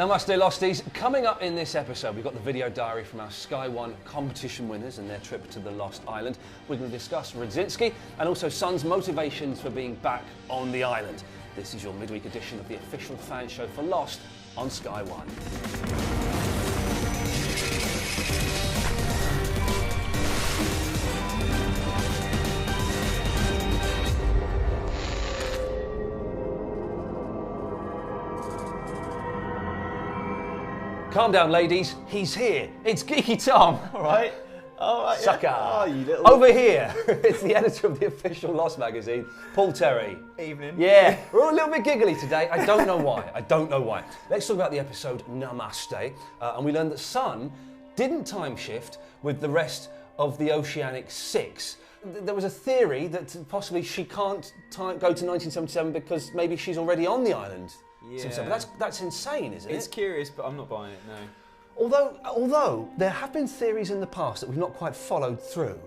Namaste Losties. Coming up in this episode, we've got the video diary from our Sky One competition winners and their trip to the Lost Island. We're going to discuss Rudzinski and also Sun's motivations for being back on the island. This is your midweek edition of the official fan show for Lost on Sky One. Calm down, ladies. He's here. It's Geeky Tom. All right. Sucker. Yeah. Oh, you little... Over here, it's the editor of the official Lost magazine, Paul Terry. Evening. Yeah, we're all a little bit giggly today. I don't know why. Let's talk about the episode Namaste. And we learned that Sun didn't time shift with the rest of the Oceanic Six. There was a theory that possibly she can't go to 1977 because maybe she's already on the island. Yeah. But that's insane, isn't it? It's curious, but I'm not buying it, no. Although there have been theories in the past that we've not quite followed through,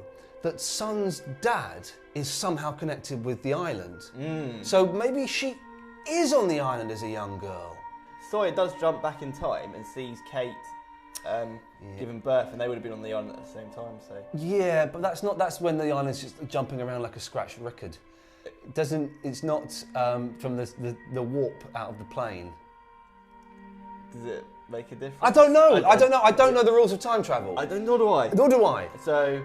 that Sun's dad is somehow connected with the island. So maybe she is on the island as a young girl. Sawyer does jump back in time and sees Kate giving birth, and they would have been on the island at the same time. So yeah, but that's when the island's just jumping around like a scratched record. It's not from the warp out of the plane. Does it make a difference? I don't know. I don't know the rules of time travel. Nor do I. Nor do I. So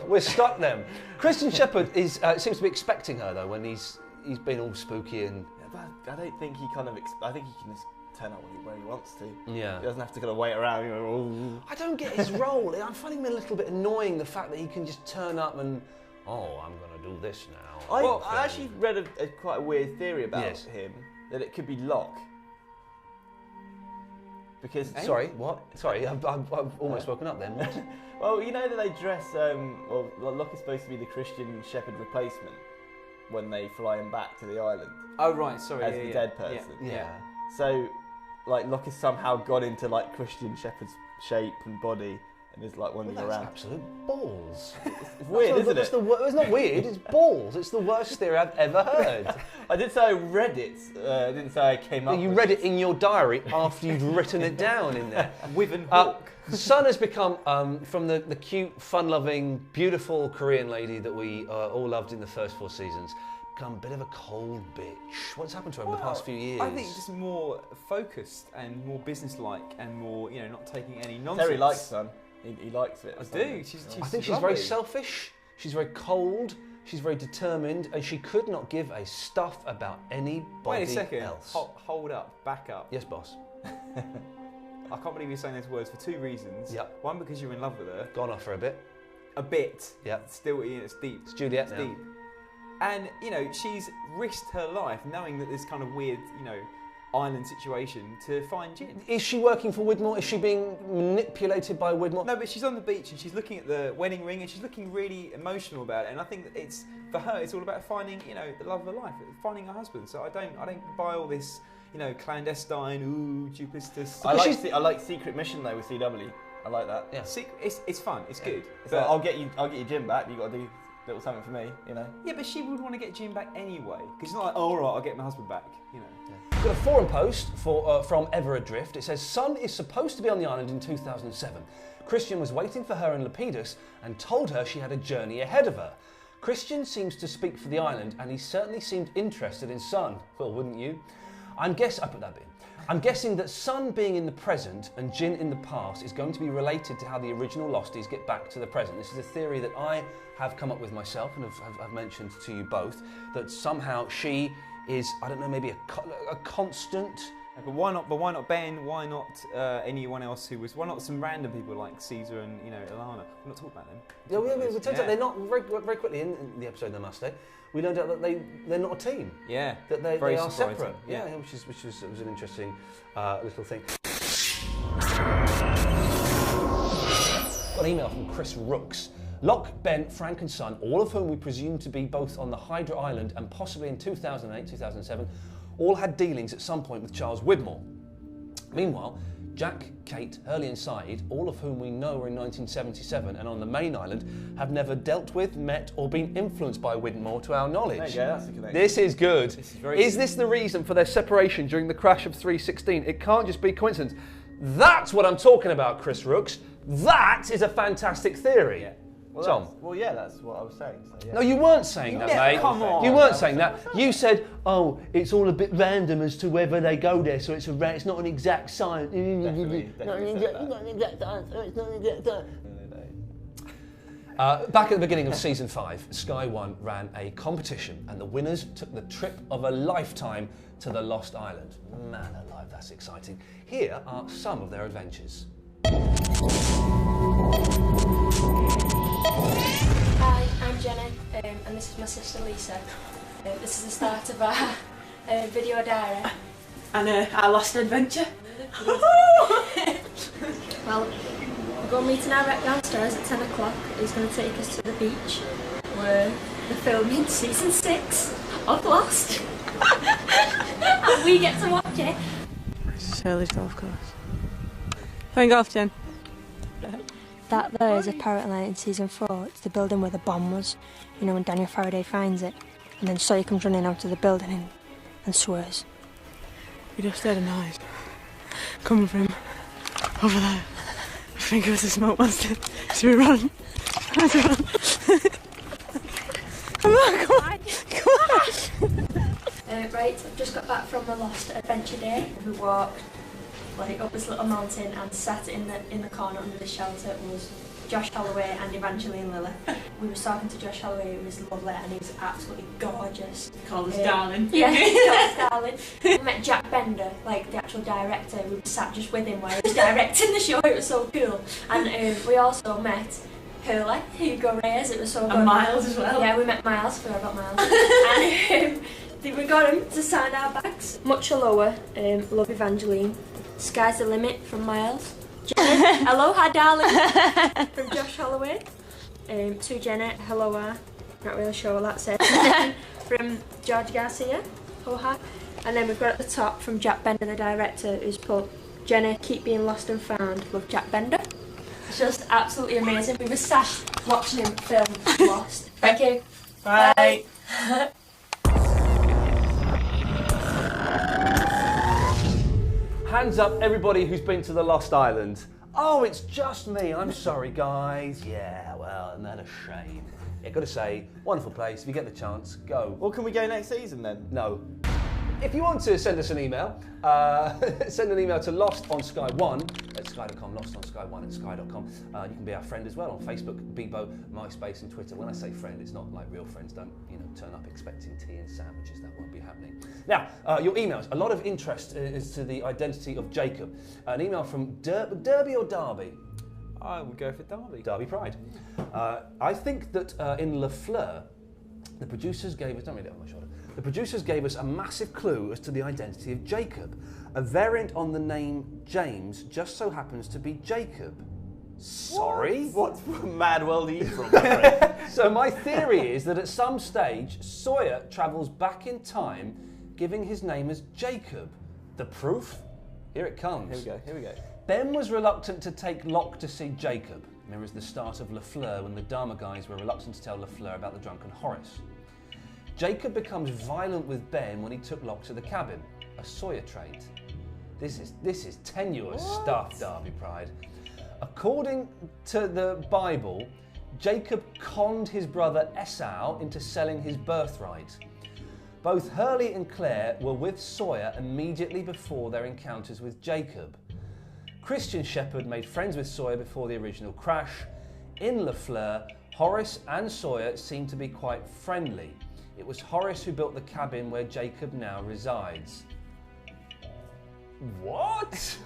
we're stuck then. Christian Shepherd seems to be expecting her though when he's been all spooky and. Yeah, but I don't think he kind of. I think he can just turn up where he wants to. Yeah. He doesn't have to kind of wait around. I don't get his role. I'm finding him a little bit annoying. The fact that he can just turn up and. Oh, I'm going to do this now. I actually read quite a weird theory about him, that it could be Locke. Because... Sorry, what? Sorry, I've almost woken up then. What? Well, you know that they dress... Locke is supposed to be the Christian Shepherd replacement when they fly him back to the island. Oh, right, sorry. As the dead person. Yeah. So, Locke has somehow got into, Christian Shepherd's shape and body, and is wandering around. That's absolute balls. It's weird, isn't it? It's not weird, it's balls. It's the worst theory I've ever heard. I did say I read it. I didn't say I came up with it. You read it in your diary after you'd written it down in there. Wyvern Hawk. Sun has become, from the cute, fun-loving, beautiful Korean lady that we all loved in the first 4 seasons, become a bit of a cold bitch. What's happened to her over the past few years? I think just more focused and more businesslike and more, not taking any nonsense. Terry likes Sun. He likes it. I do. I think she's very selfish, she's very cold, she's very determined, and she could not give a stuff about anybody else. Wait a second. Hold up. Back up. Yes, boss. I can't believe you're saying those words for 2 reasons. Yep. One, because you're in love with her. Gone off for a bit. A bit. Yeah. Still, it's deep. It's Juliet now. Deep. And, she's risked her life knowing that this kind of weird, island situation to find Jin. Is she working for Widmore? Is she being manipulated by Widmore? No, but she's on the beach and she's looking at the wedding ring and she's looking really emotional about it. And I think that for her, it's all about finding, the love of her life, finding her husband. So I don't buy all this, clandestine, duplicitous. I like Secret Mission though with CW. I like that. Yeah. It's fun. It's good. It's like, I'll get you Jim back. But you got to do a little something for me, Yeah, but she would want to get Jim back anyway. Because it's not like, all right, I'll get my husband back. Yeah. We've got a forum post from Ever Adrift. It says, Sun is supposed to be on the island in 2007. Christian was waiting for her in Lepidus and told her she had a journey ahead of her. Christian seems to speak for the island and he certainly seemed interested in Sun. Well, wouldn't you? I put that bit in. I'm guessing that Sun being in the present and Jin in the past is going to be related to how the original Losties get back to the present. This is a theory that I have come up with myself and have mentioned to you both, that somehow she is, I don't know, maybe a constant. But why not Ben? Why not anyone else why not some random people like Caesar and Ilana? We're not talking about them. It turns out they're not very quickly in the episode Namaste. We learned out that they're not a team. Yeah. That they are surprising. separate. Yeah, which was an interesting little thing. Got an email from Chris Rooks. Locke, Ben, Frank and Sun, all of whom we presume to be both on the Hydra Island and possibly in 2008, 2007, all had dealings at some point with Charles Widmore. Meanwhile, Jack, Kate, Hurley and Saeed, all of whom we know were in 1977 and on the main island, have never dealt with, met or been influenced by Widmore to our knowledge. There you go, that's a connection. This is good. Is this the reason for their separation during the crash of 316? It can't just be coincidence. That's what I'm talking about, Chris Rooks. That is a fantastic theory. Yeah. Well, Tom? That's what I was saying. So, yeah. No, you weren't saying that, mate. Come on. You weren't saying that. You said, "Oh, it's all a bit random as to whether they go there, so it's not an exact science." Definitely Not an said exact science. It's not an exact science. Back at the beginning of season 5, Sky One ran a competition, and the winners took the trip of a lifetime to the Lost Island. Man alive, that's exciting. Here are some of their adventures. Hi, I'm Jenny, and this is my sister Lisa. This is the start of our video diary. And our lost adventure. Well, we're going meeting our rep downstairs at 10 o'clock. He's going to take us to the beach where they're filming season 6 of Lost. And we get to watch it. Shirley's golf course. Playing golf, Jen. That there is apparently in season 4, it's the building where the bomb was. You know, when Daniel Faraday finds it. And then Sawyer comes running out of the building and swears. We just heard a noise coming from over there. I think it was a smoke monster. So we run. Let's run. Come on. Right, I've just got back from the Lost Adventure Day. We walked like up this little mountain and sat in the corner under the shelter was Josh Holloway and Evangeline Lilly. We were talking to Josh Holloway, who was lovely and he was absolutely gorgeous. Called us darling. Yeah, he called us darling. We met Jack Bender, like the actual director. We sat just with him while he was directing the show. It was so cool. And we also met Hurley, Hugo Reyes. It was so good. And Miles as well. Yeah, we met Miles. Forgot about Miles. And we got him to sign our bags. Much lower. Love Evangeline. Sky's the limit from Miles. Jenna, aloha darling from Josh Holloway. To Jenna, aloha. Not really sure what that says. From George Garcia, aloha. And then we've got at the top from Jack Bender, the director, who's put Jenna, keep being lost and found. Love Jack Bender. It's just absolutely amazing. We were sat watching him film Lost. Thank you. Bye. Hands up, everybody who's been to the Lost Island. Oh, it's just me. I'm sorry, guys. Yeah, well, isn't that a shame? Yeah, got to say, wonderful place. If you get the chance, go. Well, can we go next season then? No. If you want to send us an email, send an email to lostonsky1 at sky.com, lostonsky1 at sky.com. You can be our friend as well on Facebook, Bebo, MySpace and Twitter. When I say friend, it's not like real friends. Don't turn up expecting tea and sandwiches. That won't be happening. Now, your emails. A lot of interest as to the identity of Jacob. An email from Derby or Derby? I would go for Derby. Derby Pride. I think that in Le Fleur, the producers gave us, don't read it on my shoulder, the producers gave us a massive clue as to the identity of Jacob. A variant on the name James just so happens to be Jacob. Sorry? What mad world are you from, my friend? So my theory is that at some stage, Sawyer travels back in time, giving his name as Jacob. The proof? Here it comes. Here we go. Ben was reluctant to take Locke to see Jacob. Mirrors the start of Le Fleur when the Dharma guys were reluctant to tell Le Fleur about the drunken Horace. Jacob becomes violent with Ben when he took Locke to the cabin. A Sawyer trait. This is tenuous stuff, Derby Pride. According to the Bible, Jacob conned his brother Esau into selling his birthright. Both Hurley and Claire were with Sawyer immediately before their encounters with Jacob. Christian Shepherd made friends with Sawyer before the original crash. In Le Fleur, Horace and Sawyer seemed to be quite friendly. It was Horace who built the cabin where Jacob now resides. What?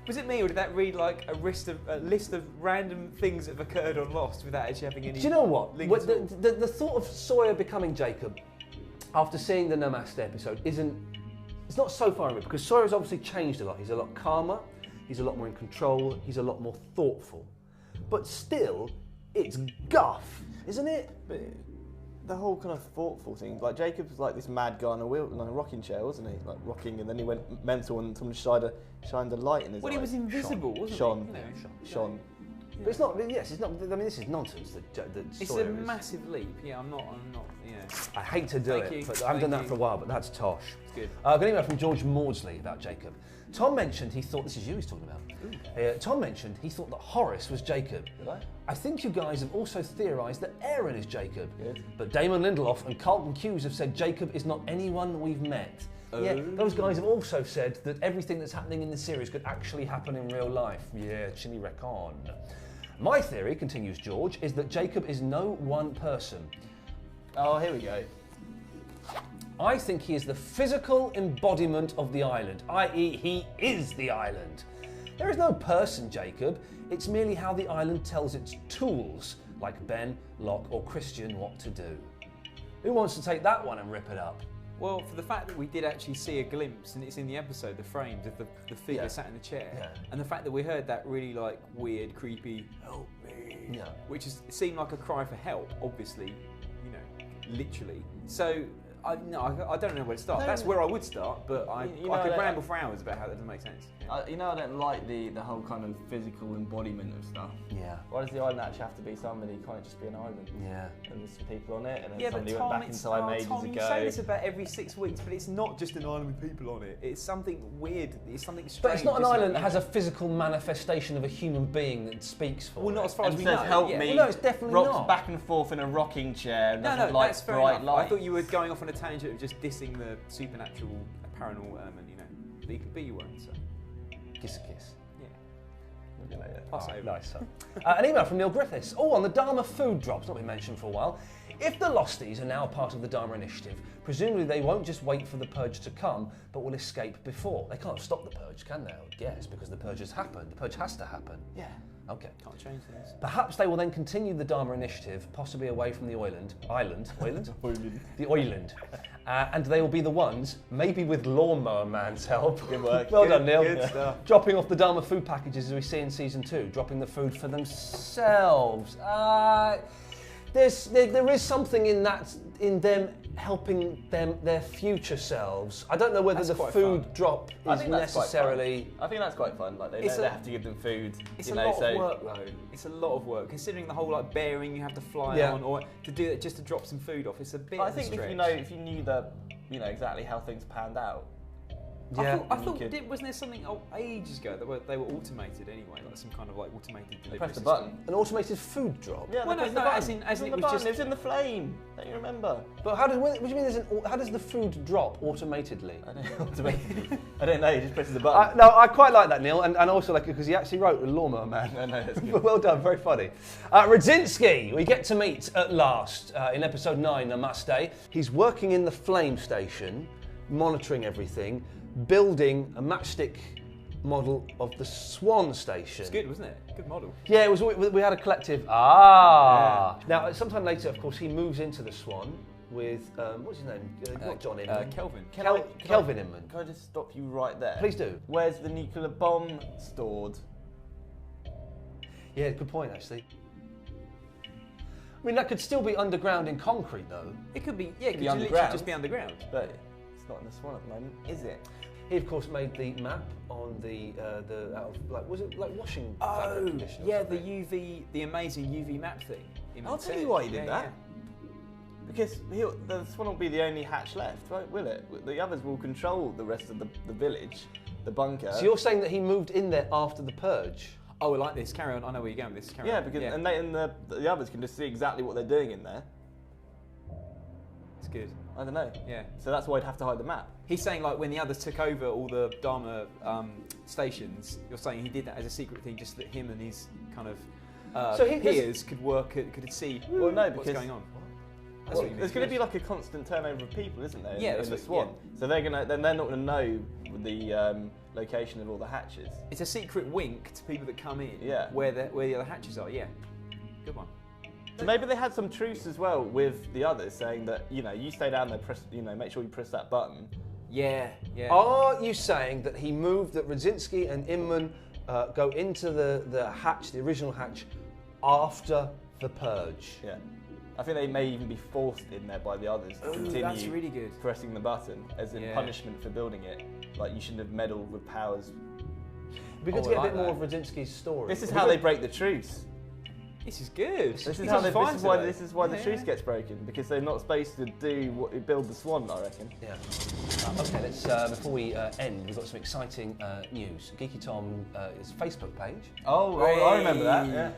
Was it me, or did that read like a list of random things that have occurred on Lost without actually having any? Do you know what? link at all? The thought of Sawyer becoming Jacob after seeing the Namaste episode it's not so far in it, because Sawyer's obviously changed a lot. He's a lot calmer, he's a lot more in control, he's a lot more thoughtful. But still, it's guff, isn't it? the whole kind of thoughtful thing. Like Jacob was like this mad guy on a wheel, on a rocking chair, wasn't he? Like rocking, and then he went mental, and someone shined a light in his eye. Well, he was invisible, wasn't Shone. he? You know, Shone. But it's not. Yes, it's not. I mean, this is nonsense. It's a massive leap. Yeah, I'm not. Yeah. I hate to do it, but I haven't done that for a while. But that's tosh. It's good. I've got an email from George Maudsley about Jacob. Tom mentioned he thought this is you he's talking about. Tom mentioned he thought that Horace was Jacob. Did I? I think you guys have also theorised that Aaron is Jacob. Good. But Damon Lindelof and Carlton Hughes have said Jacob is not anyone we've met. Yeah, those guys have also said that everything that's happening in the series could actually happen in real life. Yeah, chili recon. My theory, continues George, is that Jacob is no one person. Oh, here we go. I think he is the physical embodiment of the island, i.e. he is the island. There is no person, Jacob. It's merely how the island tells its tools, like Ben, Locke or Christian, what to do. Who wants to take that one and rip it up? Well, for the fact that we did actually see a glimpse, and it's in the episode, the frames of the figure sat in the chair, and the fact that we heard that really like weird, creepy "help me," which seemed like a cry for help, obviously, you know, literally. So I don't know where to start. That's where I would start, but I could ramble for hours about how that doesn't make sense. Yeah. I don't like the whole kind of physical embodiment of stuff. Yeah. Why does the island actually have to be somebody? Can't it just be an island? Yeah. And there's some people on it, and then Yeah, somebody but went Tom, back in time ages Tom, you ago. say this about every 6 weeks, but it's not just an island with people on it. It's something weird. It's something strange. But it's not an island that has a physical manifestation of a human being that speaks for it. Well, not as far as And we says, know. help yeah. me. Well, no, it's definitely rocks not. back and forth in a rocking chair. And No, doesn't like that's fair bright enough. light. I thought you were going off on a tangent of just dissing the supernatural, paranormal element, you know. But you weren't, so. Kiss a kiss. Yeah. Pass it over. Nice. An email from Neil Griffiths. Oh, on the Dharma food drops, not been mentioned for a while. If the Losties are now part of the Dharma Initiative, presumably they won't just wait for the purge to come, but will escape before. They can't stop the purge, can they? I would guess, because the purge has happened. The purge has to happen. Yeah. Okay. Can't change things. Perhaps they will then continue the Dharma Initiative, possibly away from the island, the island, and they will be the ones, maybe with Lawnmower Man's help. Good work. Well done, Neil. Good stuff. Dropping off the Dharma food packages as we see in season 2, dropping the food for themselves. There is something in that, in them helping their future selves. I don't know whether That's the quite food fun. drop is necessarily. I think that's quite fun. Like they have to give them food. It's you a know, lot so of work though. It's a lot of work, considering the whole like bearing you have to fly on, or to do it just to drop some food off. It's a bit. I of a think stretch. if you knew exactly how things panned out. Yeah. I thought wasn't there something ages ago that they were automated anyway, like some kind of like automated delivery Press the system. button. An automated food drop. Yeah, Well, they press no, the button. as in It it was was just- it was in the flame. Don't you remember? But how does? What do you mean? How does the food drop automatically? I don't know. You just press the button. No, I quite like that, Neil, and also like because he actually wrote a Lawnmower Man. I know, that's good. Well done, very funny. Radzinski, we get to meet at last in episode 9, Namaste. He's working in the flame station, monitoring everything, building a matchstick model of the Swan station. It's good, wasn't it? Good model. Yeah, it was. We had a collective. Now, sometime later, of course, he moves into the Swan with what's his name? Not John Inman. Kelvin. Kelvin Inman. Can I just stop you right there? Please do. Where's the nuclear bomb stored? Yeah, good point, actually. I mean, that could still be underground in concrete, though. It could be. Yeah, it could be literally underground. just be underground. But it's not in the Swan at the moment, is it? He, of course, made the map on the out of, like, was it like washing fabric conditioner? or yeah, something? the amazing UV map thing. I'll tell you why he did that. Because the Swan will be the only hatch left, right? Will it? The others will control the rest of the village, the bunker. So you're saying that he moved in there after the purge? Oh, I like this. Carry on. I know where you're going with this. Carry yeah, on. because and the others can just see exactly what they're doing in there. It's good. I don't know. Yeah. So that's why he'd have to hide the map. He's saying like when the others took over all the Dharma stations, you're saying he did that as a secret thing, just that him and his kind of peers could see what's going on. That's what you mean. There's going to be like a constant turnover of people, isn't there? Yeah, in the Swan. So they're not going to know the location of all the hatches. It's a secret wink to people that come in. Yeah. Where the other hatches are. Yeah. Good one. So maybe they had some truce as well with the others, saying that you stay down there, make sure you press that button. Yeah. Are you saying that he moved, that Radzinski and Inman go into the hatch, the original hatch, after the purge? Yeah. I think they may even be forced in there by the others to continue that's really good. pressing the button as in punishment for building it. Like, you shouldn't have meddled with powers. It'd be good to get a bit more of Radzinski's story. This is how they break the truce. This is good. This is why the truce gets broken, because they're not supposed to build the swan, I reckon. Yeah. Okay, let's before we end, we've got some exciting news. Geeky Tom's Facebook page. Oh, I remember that. Yeah.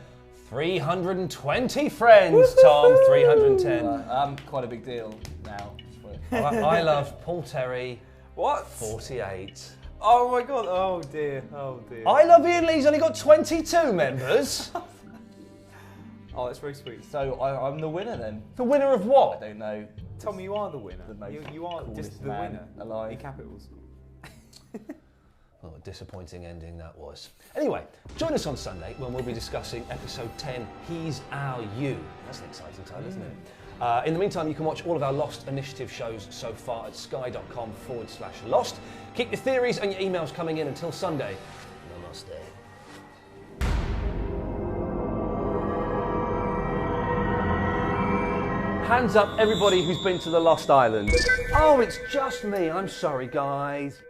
320 friends, Tom. 310. I'm quite a big deal now. I love Paul Terry. What? 48. Oh my God! Oh dear! Oh dear! I love Ian Lee's only got 22 members. Oh, that's very sweet. So I'm the winner then. The winner of what? I don't know. Tell me, you are the winner. You are just the winner. Alive. In capitals. What a disappointing ending that was. Anyway, join us on Sunday when we'll be discussing episode 10, He's Our You. That's an exciting title, isn't it? In the meantime, you can watch all of our Lost Initiative shows so far at sky.com/lost. Keep your theories and your emails coming in until Sunday. Namaste. Hands up everybody who's been to the Lost Island. Oh, it's just me. I'm sorry, guys.